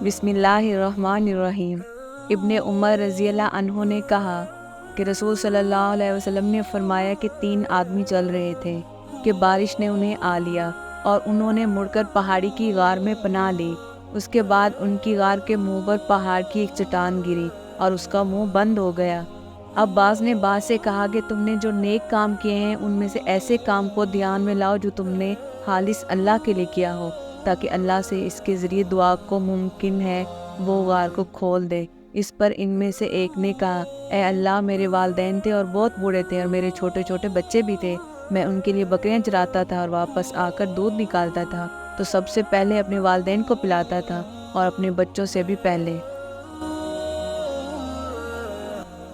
बिस्मिल्लाहिर्रहमानिर्रहीम। इब्ने उमर रज़ी अल्लाह अन्हु ने कहा कि रसूल सल्लल्लाहु अलैहि वसल्लम ने फरमाया कि 3 आदमी चल रहे थे कि बारिश ने उन्हें आ लिया और उन्होंने मुड़कर पहाड़ी की गार में पनाह ली। उसके बाद उनकी गार के मुंह पर पहाड़ की एक चट्टान गिरी और उसका मुंह बंद हो गया। अब बाज़ ने बाज़ से कहा कि तुमने जो नेक काम किए हैं उनमें से ऐसे काम को ध्यान में लाओ जो तुमने खालिस अल्लाह के लिए किया हो, ताकि अल्लाह से इसके ज़रिए दुआ को मुमकिन है वो गार को खोल दे। इस पर इनमें से एक ने कहा, ए अल्लाह, मेरे वालिदैन थे और बहुत बूढ़े थे और मेरे छोटे छोटे बच्चे भी थे। मैं उनके लिए बकरियां चराता था और वापस आकर दूध निकालता था, तो सबसे पहले अपने वालिदैन को पिलाता था और अपने बच्चों से भी पहले।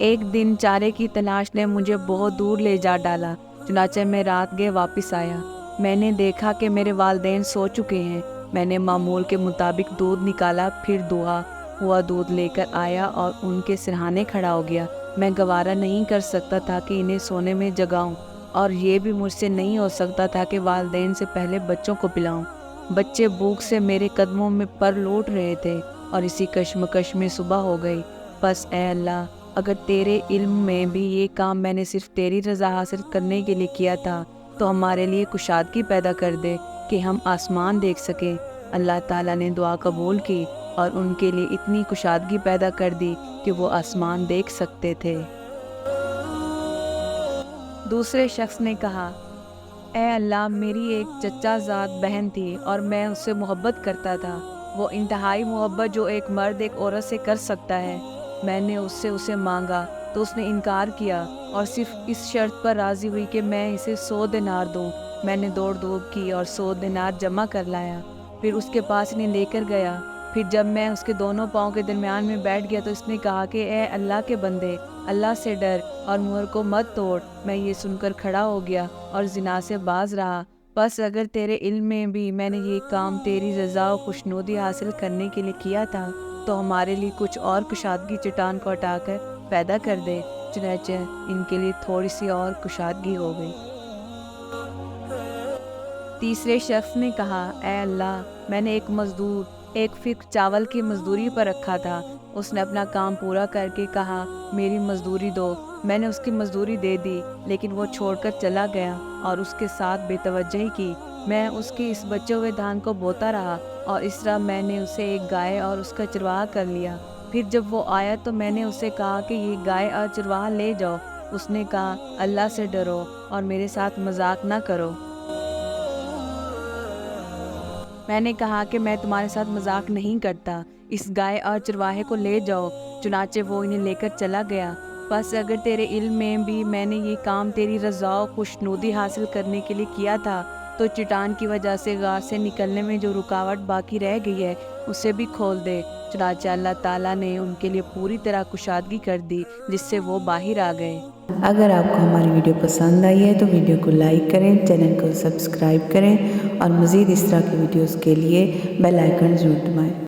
एक दिन चारे की तलाश ने मुझे बहुत दूर ले जा डाला। चुनाचे मैं रात गए वापस आया। मैंने देखा कि मेरे वालिदैन सो चुके हैं। मैंने मामूल के मुताबिक दूध निकाला, फिर दुआ हुआ दूध लेकर आया और उनके सिरहाने खड़ा हो गया। मैं गवारा नहीं कर सकता था कि इन्हें सोने में जगाऊं, और ये भी मुझसे नहीं हो सकता था कि वालिदैन से पहले बच्चों को पिलाऊं। बच्चे भूख से मेरे कदमों में पर लौट रहे थे और इसी कश्मकश में सुबह हो गई। बस ए अल्लाह, अगर तेरे इल्म में भी ये काम मैंने सिर्फ तेरी रज़ा हासिल करने के लिए किया था, तो हमारे लिए कुशादगी पैदा कर दे कि हम आसमान देख सकें। अल्लाह ताला ने दुआ कबूल की और उनके लिए इतनी कुशादगी पैदा कर दी कि वो आसमान देख सकते थे। दूसरे शख्स ने कहा, ए अल्लाह, मेरी एक चचाज़ाद बहन थी और मैं उससे मोहब्बत करता था। वो इंतहाई मोहब्बत जो एक मर्द एक औरत से कर सकता है। मैंने उससे उसे मांगा तो उसने इनकार किया और सिर्फ इस शर्त पर राज़ी हुई कि मैं इसे 100 दिनार दूँ। मैंने दौड़ धूप की और 100 दिनार जमा कर लाया, फिर उसके पास इन्हें लेकर गया। फिर जब मैं उसके दोनों पाँव के दरमियान में बैठ गया तो इसने कहा कि ए अल्लाह के बंदे, अल्लाह से डर और मुहर को मत तोड़। मैं ये सुनकर खड़ा हो गया और जिना से बाज रहा। बस अगर तेरे इल्म में भी मैंने ये काम तेरी रज़ा और खुशनुदी हासिल करने के लिए किया था, तो हमारे लिए कुछ और कुशादगी चट्टान को हटाकर पैदा कर दे। चुनाचे इनके लिए थोड़ी सी और कुशादगी हो गई। तीसरे शख्स ने कहा, ए अल्लाह, मैंने एक मजदूर एक फिक चावल की मजदूरी पर रखा था। उसने अपना काम पूरा करके कहा, मेरी मजदूरी दो। मैंने उसकी मजदूरी दे दी, लेकिन वो छोड़कर चला गया और उसके साथ बेतवज्जही की। मैं उसके इस बचे हुए धान को बोता रहा और इस तरह मैंने उसे एक गाय और उसका चरवाहा कर लिया। फिर जब वो आया तो मैंने उसे कहा कि ये गाय और चरवाहा ले जाओ। उसने कहा, अल्लाह से डरो और मेरे साथ मजाक ना करो। मैंने कहा कि मैं तुम्हारे साथ मजाक नहीं करता, इस गाय और चरवाहे को ले जाओ। चुनाचे वो इन्हें लेकर चला गया। बस अगर तेरे इल्म में भी मैंने ये काम तेरी रज़ा और खुशनुदी हासिल करने के लिए किया था, तो चट्टान की वजह से गार से निकलने में जो रुकावट बाकी रह गई है उसे भी खोल दे। चुनाचे अल्लाह ताला ने उनके लिए पूरी तरह कुशादगी कर दी, जिससे वो बाहर आ गए। अगर आपको हमारी वीडियो पसंद आई है तो वीडियो को लाइक करें, चैनल को सब्सक्राइब करें और मज़ीद इस तरह की वीडियोस के लिए बेल आइकन ज़रूर दबाएं।